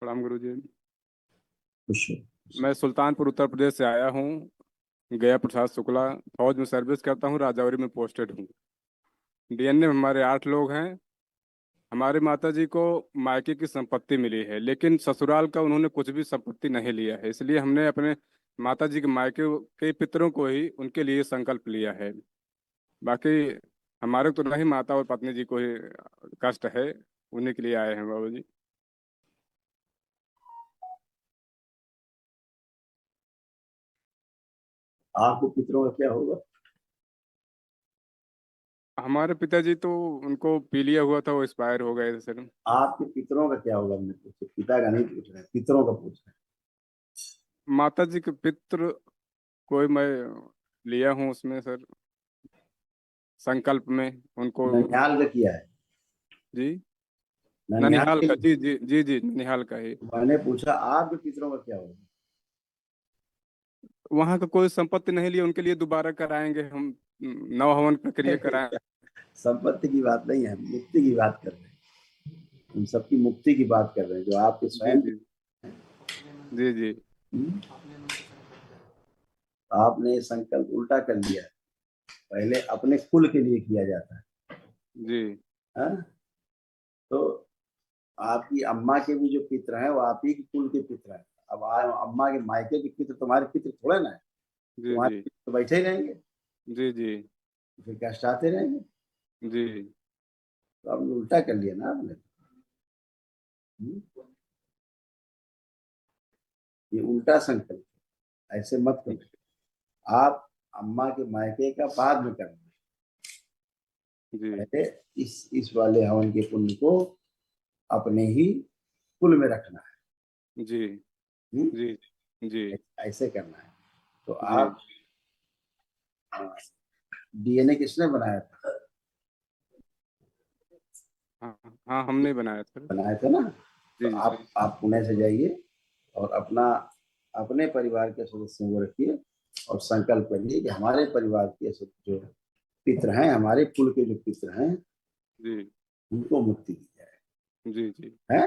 प्रणाम गुरु जी। खुश हो। मैं सुल्तानपुर उत्तर प्रदेश से आया हूँ। गया प्रसाद शुक्ला। फौज में सर्विस करता हूँ, राजौरी में पोस्टेड हूँ। डीएनए में हमारे 8 लोग हैं। हमारे माता जी को मायके की संपत्ति मिली है, लेकिन ससुराल का उन्होंने कुछ भी संपत्ति नहीं लिया है, इसलिए हमने अपने माता जी के मायके के पितरों को ही उनके लिए संकल्प लिया है। बाकी हमारे को तो नहीं, माता और पत्नी जी को ही कष्ट है। उन्हीं के लिए आए हैं बाबू जी। आपके पितरों का क्या होगा? हमारे पिताजी तो, उनको पीलिया हुआ था, वो एक्सपायर हो गए थे सर। आपके पितरों का क्या होगा? हमने पूछा, पिता का नहीं पूछ रहे, पितरों का पूछ रहे माता जी के पितृ कोई मैं लिया हूँ उसमें सर, संकल्प में उनको। हैं। ननिहाल का किया है? जी। ननिहाल ननिहाल के। का, जी जी जी जी, ननिहाल का ही। मैंने पूछा आपके पितरों का क्या होगा? वहाँ का कोई संपत्ति नहीं लिया, उनके लिए दोबारा कराएंगे हम। नव हवन प्रक्रिया कराएं। संपत्ति की बात नहीं है, मुक्ति की बात कर रहे हैं। हम सबकी मुक्ति की बात कर रहे हैं, जो आपके जी स्वयं जी जी जी हम्म, आपने संकल्प उल्टा कर लिया है। पहले अपने कुल के लिए किया जाता जी है, हाँ? तो आपकी अम्मा के भी जो पितर हैं वो आप ही के कुल के पितर हैं। अब अम्मा के मायके के पितर तुम्हारे पितर थोड़े ना है। जी तुम्हारे जी पितर तो बैठे ही रहेंगे, जी जी फिर कष्ट आते रहेंगे। जी तो आपने उल्टा कर लिया ना आपने। ये उल्टा संकल्प है, ऐसे मत करो। आप अम्मा के मायके का बाद में करना। जी पहले इस वाले हवन के पुण्य को अपने ही कुल में रखना जी है। जी जी ऐसे करना है। तो जी। आप डीएनए किसने बनाया था? हाँ हाँ, हमने बनाया सर। बनाया था ना? तो जी जी आप पुणे से जाइए और अपना अपने परिवार के सदस्यों को रखिए और संकल्प करिए कि हमारे परिवार के जो पितृ हैं, हमारे कुल के जो पितृ हैं, जी उनको मुक्ति दी जाए। जी जी। है?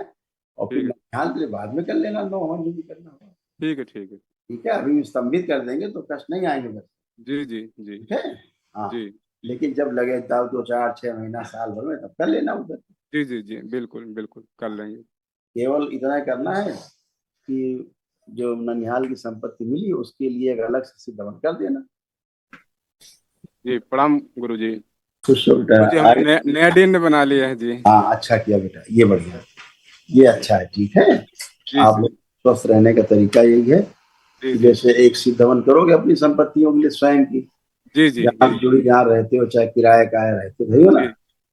और फिर ठीक है ननिहाल के लिए बाद में कर लेना, नो हवन जो भी करना होगा। ठीक है ठीक है। ठीक है, अभी स्तंभित कर देंगे तो कष्ट नहीं आएंगे बस। जी जी जी ठीक है। हाँ। जी लेकिन जब लगे तब 2 4 6 महीना साल भर में तब कर लेना उधर। जी जी जी, बिल्कुल बिल्कुल कर लेंगे। केवल इतना करना है कि जो ननिहाल की संपत्ति मिली उसके लिए एक अलग से सिद्धवन कर देना। जी प्रणाम गुरु जी। खुश हो बेटा। गुरु जी, हमने आगे। नया नया दिन बना लिया है जी। हाँ, अच्छा किया बेटा, ये बढ़िया, ये अच्छा है। ठीक है। जी आप जी लोग स्वस्थ रहने का तरीका यही है जी कि जी जैसे एक सिद्धवन करोगे अपनी संपत्तियों के लिए स्वयं की, जी जी जहाँ जी जुड़ी जहाँ रहते हो, चाहे किराए का है रहते हो जी ना,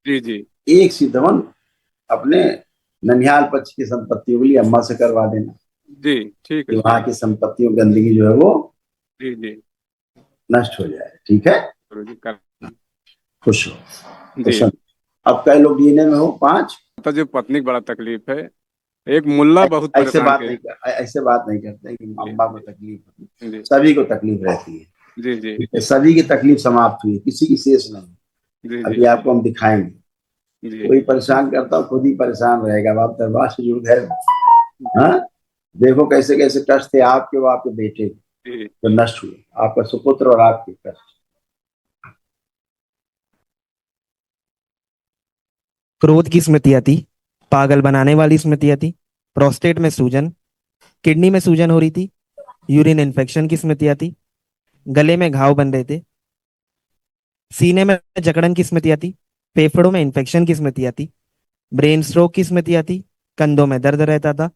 जी जी एक सिद्धवन अपने ननिहाल पक्ष की संपत्तियों के लिए अम्मा से करवा देना जी। ठीक है कि ठीक वहां है। की संपत्तियों गंदगी जो है वो जी जी नष्ट हो जाए। ठीक है। गुरु जी कर। खुश हो, जी। प्रसन्न। अब कई लोग डीएनए में हो 5। माता जी पत्नी को बड़ा तकलीफ है। एक मुल्ला बहुत ऐसे परेशान बात किए। नहीं कर, ऐसे बात नहीं करते कि जी अम्मा को तकलीफ है। जी सभी को तकलीफ रहती है। जी जी ठीक है? सभी की तकलीफ समाप्त हुई है, किसी की शेष नहीं। जी जी अभी आपको हम दिखाएंगे। जी कोई परेशान करता हो, खुद ही परेशाान रहेगा। अब आप दरबार से जुड़ गए। जी हाँ, देखो कैसे कैसे कष्ट थे आपके, वो आपके बेटे जी जो नष्ट हुए, आपका सुपुत्र और आपके कष्ट। क्रोध की स्मृति आती, पागल बनाने वाली स्मृति आती, प्रोस्टेट में सूजन, किडनी में सूजन हो रही थी, यूरिन इन्फेक्शन की स्मृति आती, गले में घाव बन रहे थे, सीने में जकड़न की स्मृति आती, फेफड़ों में इन्फेक्शन की स्मृति आती, ब्रेन स्ट्रोक की स्मृति आती, कंधों में दर्द रहता था,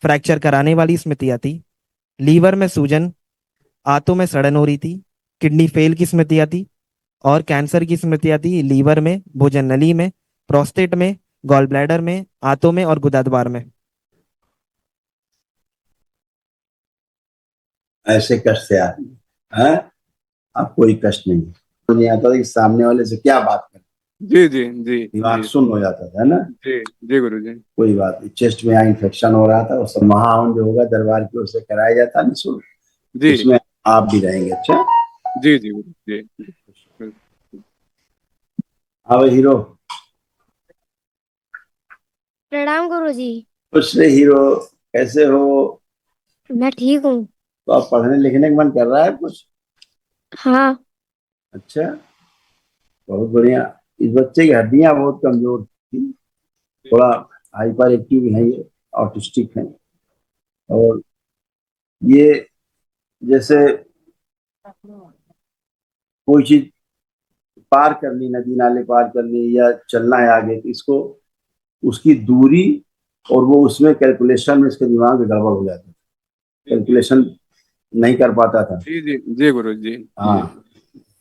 फ्रैक्चर कराने वाली स्मृति आती, लीवर में सूजन, आंतों में सड़न हो रही थी, किडनी फेल की स्मृति आती और कैंसर की स्मृति आती लीवर में, भोजन नली में, प्रोस्टेट में, गॉल ब्लैडर में, आंतों में और गुदाद्वार में। ऐसे कष्ट थे आदमी। है? अब कोई कष्ट नहीं है। नहीं आता था कि सामने वाले से क्या बात करें, जी जी जी दिमाग जी सुन्न हो जाता था, है ना? जी जी गुरु जी। कोई बात नहीं, चेस्ट में यहाँ इन्फेक्शन हो रहा था, वो सब महाहवन जो होगा दरबार की ओर से कराया जाता निःशुल्क। जी उसमें आप भी रहेंगे। अच्छा। जी जी गुरु जी जी। हाँ भाई हीरो। प्रणाम गुरुजी। खुश रहे हीरो। कैसे हो? मैं ठीक हूँ। तो अब पढ़ने लिखने का मन कर रहा है कुछ? हाँ। अच्छा, बहुत बढ़िया। इस बच्चे की हड्डियां बहुत कमजोर थी, थोड़ा हाइपर एक्टिव है, ये ऑटिस्टिक है। और ये जैसे कोई चीज पार करनी, नदी नाले पार करनी या चलना है आगे, तो इसको उसकी दूरी और वो उसमें कैलकुलेशन में इसके दिमाग में गड़बड़ हो जाती है, कैलकुलेशन नहीं कर पाता था। जी जी जी गुरु जी। हाँ,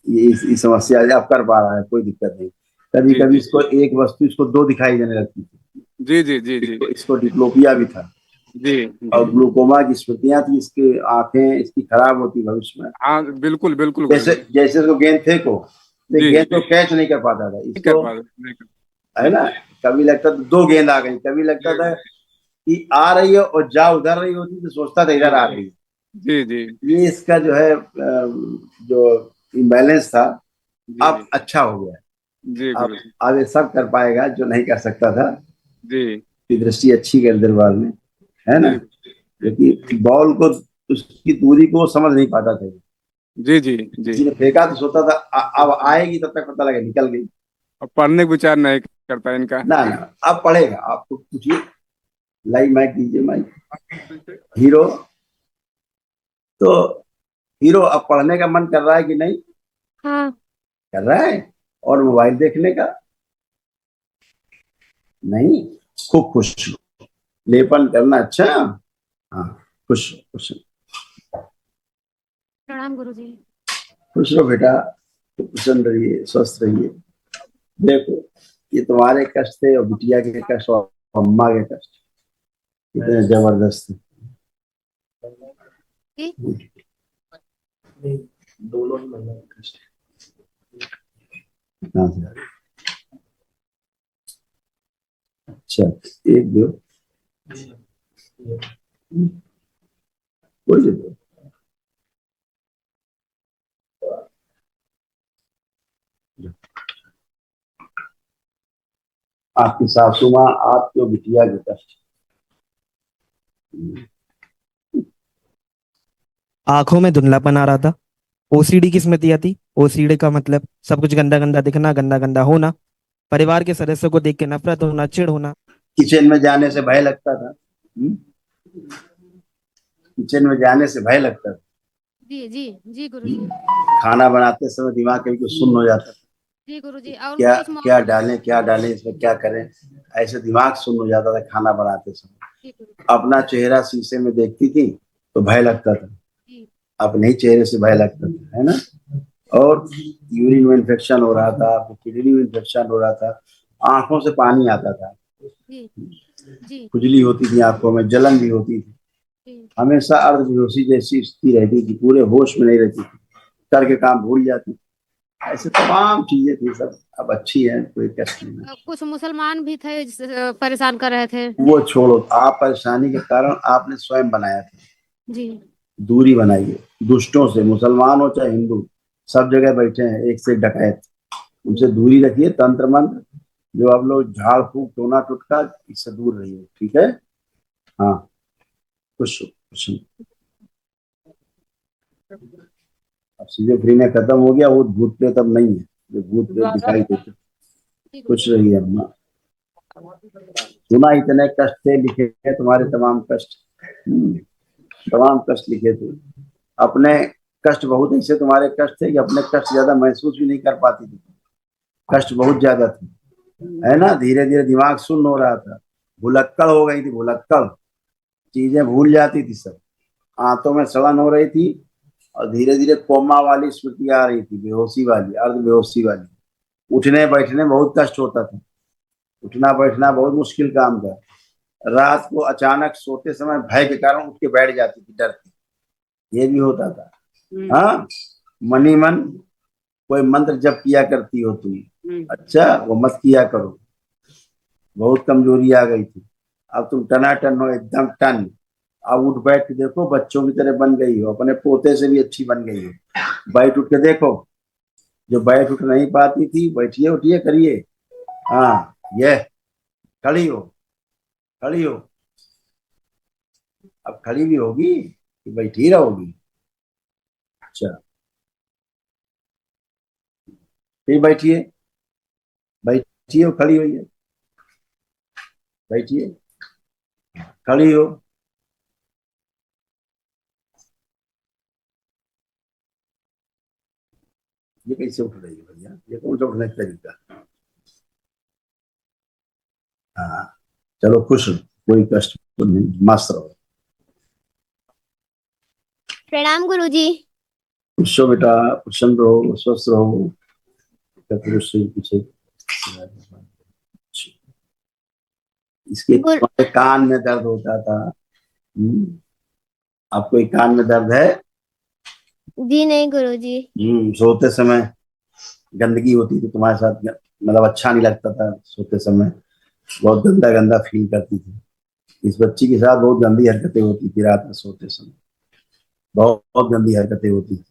ये इस समस्या अब कर पा रहा है, कोई दिक्कत नहीं। कभी जी कभी जी इसको एक वस्तु इसको दो दिखाई देने लगती थी। जी जी जी जी इसको डिप्लोपिया भी था, जी जी। और ग्लूकोमा की स्मृतियां थी, इसकी आंखें इसकी खराब होती भविष्य में। हाँ बिल्कुल बिल्कुल गुरु जैसे जी। जैसे उसको गेंद फेंको तो जी गेंद को कैच नहीं कर पाता था नहीं कर इसको, पा रहे, नहीं कर। है ना। कभी लगता था दो गेंद आ गई, कभी लगता था जी कि आ रही है और जा उधर रही होती तो सोचता था जी इधर आ रही है। जी जी ये इसका जो है जो इम्बैलेंस था, जी अब अच्छा हो गया। जी अब गुरु जी। अब ये सब कर पाएगा जो नहीं कर सकता था। जी की दृष्टि अच्छी कर दरबार में, है ना। जी जी क्योंकि बॉल को उसकी दूरी को समझ नहीं पाता था। जी जी जी। किसी ने फेंका तो सोचता था अब आएगी, तब तक पता लगा निकल गई। अब पढ़ने का विचार नहीं करता इनका। ना ना, अब पढ़ेगा। आपको पूछिए, लाइव माइक दीजिए, माइक। हीरो, तो हीरो अब पढ़ने का मन कर रहा है कि नहीं? हाँ। कर रहा है। और मोबाइल देखने का नहीं? खूब खुश रहो। लेपन करना अच्छा। हाँ, खुश खुश प्रणाम गुरुजी। खुश रहो बेटा, प्रसन्न रहिए, स्वस्थ रहिए। देखो, ये तुम्हारे कष्ट थे और बिटिया के कष्ट और अम्मा के कष्ट कितने जबरदस्त जी। थे। दोनों ही महिला के कष्ट। कहाँ से आ रहे? अच्छा, एक दो, कोई दो। आपकी सासू माँ, आपके बिटिया के कष्ट। आंखों में धुंधलापन आ रहा था। ओसीडी की स्मृति थी। ओसीडी का मतलब सब कुछ गंदा गंदा दिखना, गंदा गंदा होना, परिवार के सदस्यों को देख के नफरत होना, चिढ़ होना। किचन में जाने से भय लगता था। किचन में जाने से भय लगता था। जी जी जी गुरुजी। खाना बनाते समय दिमाग कभी कुछ सुन्न हो जाता था। जी गुरुजी। और क्या उस क्या डालें, क्या डालें, इसमें क्या करें, ऐसे दिमाग सुन्न हो जाता था खाना बनाते समय। जी गुरुजी। अपना चेहरा शीशे में देखती थी तो भय लगता था, जी अपने ही चेहरे से भय लगता था, है ना। और यूरिन में इन्फेक्शन हो रहा था, किडनी में इन्फेक्शन हो रहा था, आंखों से पानी आता था, जी जी खुजली होती थी, आंखों में जलन भी होती थी, जी हमेशा अर्धबेहोशी जैसी स्थिति रहती थी, पूरे होश में नहीं रहती थी, करके काम भूल जाती थी। ऐसे तमाम चीजें थी, सब अब अच्छी है, कोई कष्ट नहीं है। कुछ मुसलमान भी थे परेशान कर रहे थे। वो छोड़ो, आप परेशानी के कारण आपने स्वयं बनाया था। जी दूरी बनाइए दुष्टों से, मुसलमान हो चाहे हिंदू, सब जगह बैठे हैं एक से एक डकैत, उनसे दूरी रखिए। तंत्र मंत्र जो आप लोग झाड़ फूक टोना टुटका, इससे दूर रहिए, ठीक है। हाँ, खुश खुश। अब सिजोफ्रेनिया खत्म हो गया, वो भूत प्रेत अब नहीं है, जो भूत प्रेत दिखाई देते। जी खुश गुरुजी। रहिए अम्मा। सुना इतने कष्ट थे, लिखे हैं तुम्हारे तमाम कष्ट। तमाम कष्ट लिखे थे। अपने कष्ट बहुत ऐसे तुम्हारे कष्ट थे कि अपने कष्ट ज्यादा महसूस भी नहीं कर पाती थी, कष्ट बहुत ज्यादा थे, है ना। धीरे धीरे दिमाग सुन्न हो रहा था, भुलक्कड़ हो गई थी, भुलक्कड़, चीजें भूल जाती थी सब, आंतों में सड़न हो रही थी, और धीरे धीरे कोमा वाली स्मृति आ रही थी, बेहोशी वाली, अर्ध बेहोशी वाली। उठने बैठने में बहुत कष्ट होता था, उठना बैठना बहुत मुश्किल काम था। रात को अचानक सोते समय भय के कारण उठ के बैठ जाती थी, डर के, ये भी होता था। हाँ, मनी मन कोई मंत्र जप किया करती हो तुम, अच्छा वो मत किया करो, बहुत कमजोरी आ गई थी। अब तुम टनाटन हो, एकदम टन। अब उठ बैठ के देखो, बच्चों की तरह बन गई हो, अपने पोते से भी अच्छी बन गई हो। बैठ उठ के देखो, जो बैठ उठ नहीं पाती थी, बैठिए उठिए करिए। हाँ, ये खड़ी हो, खड़ी हो। अब खड़ी भी होगी कि बैठी रहोगी? अच्छा, फिर बैठिए, बैठिए हो, खड़ी होइए, बैठिए, खड़ी हो। ये कैसे उठ रही है भैया? ये कौन सा उठने का तरीका? हाँ, चलो खुश रहो, कोई कष्ट नहीं, मस्त रहो। प्रणाम गुरुजी। खुश हो बेटा, प्रसन्न रहो, स्वस्थ रहो। पुरुष से पीछे इसके गुरु तुम्हारे कान में दर्द होता था। आपको एक कान में दर्द है? जी नहीं गुरुजी। सोते समय गंदगी होती थी तुम्हारे साथ, मतलब अच्छा नहीं लगता था सोते समय, बहुत गंदा गंदा फील करती थी। इस बच्ची के साथ बहुत गंदी हरकतें होती थी रात में सोते समय, बहुत बहुत गंदी हरकतें होती थी।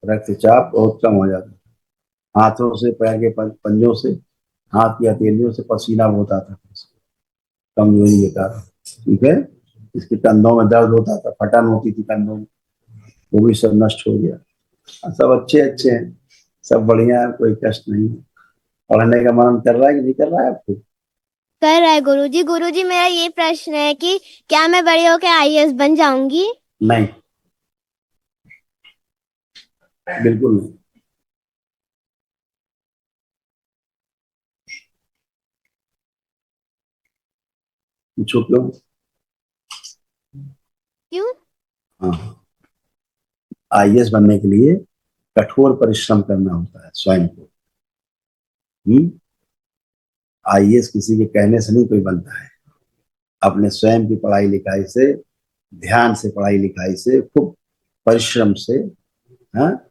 रक्तचाप बहुत कम हो जाता था, हाथों से, पैर के पंजों से, हाथ की हथेलियों से पसीना बहुत आता था, कमजोरी के कारण। ठीक है, इसके कंधों में दर्द होता था, फटन होती थी कंधों में, वो भी सब नष्ट हो गया। सब अच्छे अच्छे हैं, सब बढ़िया है, कोई कष्ट नहीं है। पढ़ने का मन कर रहा है कि नहीं कर रहा है आपको? कर रहा है गुरुजी। गुरुजी मेरा ये प्रश्न है कि क्या मैं बड़ी होकर आईएएस बन जाऊंगी? नहीं, बिल्कुल नहीं। पूछो क्यों? क्यों? हाँ, आईएएस बनने के लिए कठोर परिश्रम करना होता है स्वयं को। आईएएस किसी के कहने से नहीं कोई बनता है, अपने स्वयं की पढ़ाई लिखाई से, ध्यान से, पढ़ाई लिखाई से, खूब परिश्रम से, हाँ,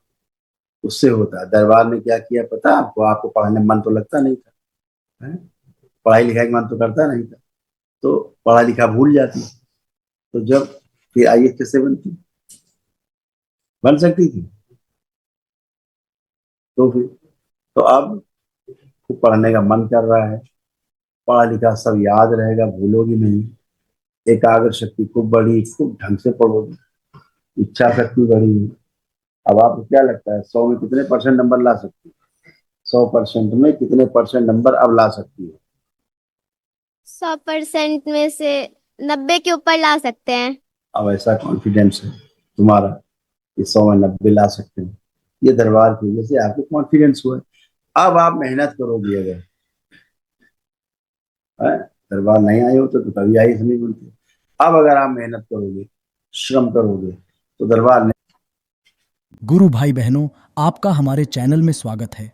उससे होता है। दरबार ने क्या किया पता आपको? आपको पढ़ने में मन तो लगता नहीं था, है? पढ़ाई लिखाई का मन तो करता नहीं था, तो पढ़ा लिखा भूल जाती, तो जब फिर आईएएस कैसे बनती? बन सकती थी? तो फिर तो अब खूब पढ़ने का मन कर रहा है, पढ़ा लिखा सब याद रहेगा, भूलोगी नहीं, एकाग्र शक्ति खूब बढ़ी, खूब ढंग से पढ़ोगी, इच्छा शक्ति बढ़ी। अब आपको क्या लगता है 100 में कितने परसेंट नंबर ला सकती है? 100% में कितने परसेंट नंबर अब ला सकती है? 100% में से 90 के ऊपर ला सकते हैं। अब ऐसा कॉन्फिडेंस है तुम्हारा कि 100 में 90 ला सकते हैं, ये दरबार की वजह से आपको कॉन्फिडेंस हुआ है। अब आप मेहनत करोगी, अगर दरबार नहीं आए होते तो कभी आई नहीं बनती। अब अगर आप मेहनत करोगे, श्रम करोगे, तो दरबार गुरु भाई बहनों, आपका हमारे चैनल में स्वागत है।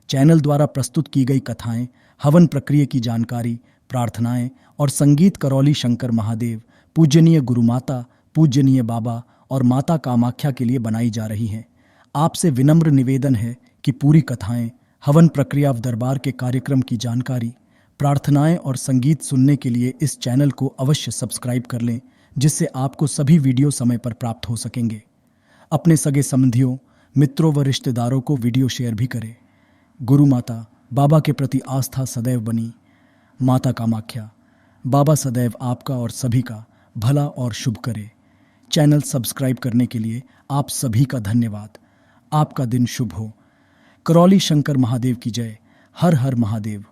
चैनल द्वारा प्रस्तुत की गई कथाएं, हवन प्रक्रिया की जानकारी, प्रार्थनाएं और संगीत करौली शंकर महादेव, पूजनीय गुरु माता, पूजनीय बाबा और माता कामाख्या के लिए बनाई जा रही हैं। आपसे विनम्र निवेदन है कि पूरी कथाएं, हवन प्रक्रिया व दरबार के कार्यक्रम की जानकारी, प्रार्थनाएं और संगीत सुनने के लिए इस चैनल को अवश्य सब्सक्राइब कर लें, जिससे आपको सभी वीडियो समय पर प्राप्त हो सकेंगे। अपने सगे संबंधियों, मित्रों व रिश्तेदारों को वीडियो शेयर भी करें। गुरु माता, बाबा के प्रति आस्था सदैव बनी। माता कामाख्या, बाबा सदैव आपका और सभी का भला और शुभ करे। चैनल सब्सक्राइब करने के लिए आप सभी का धन्यवाद। आपका दिन शुभ हो। करौली शंकर महादेव की जय। हर हर महादेव।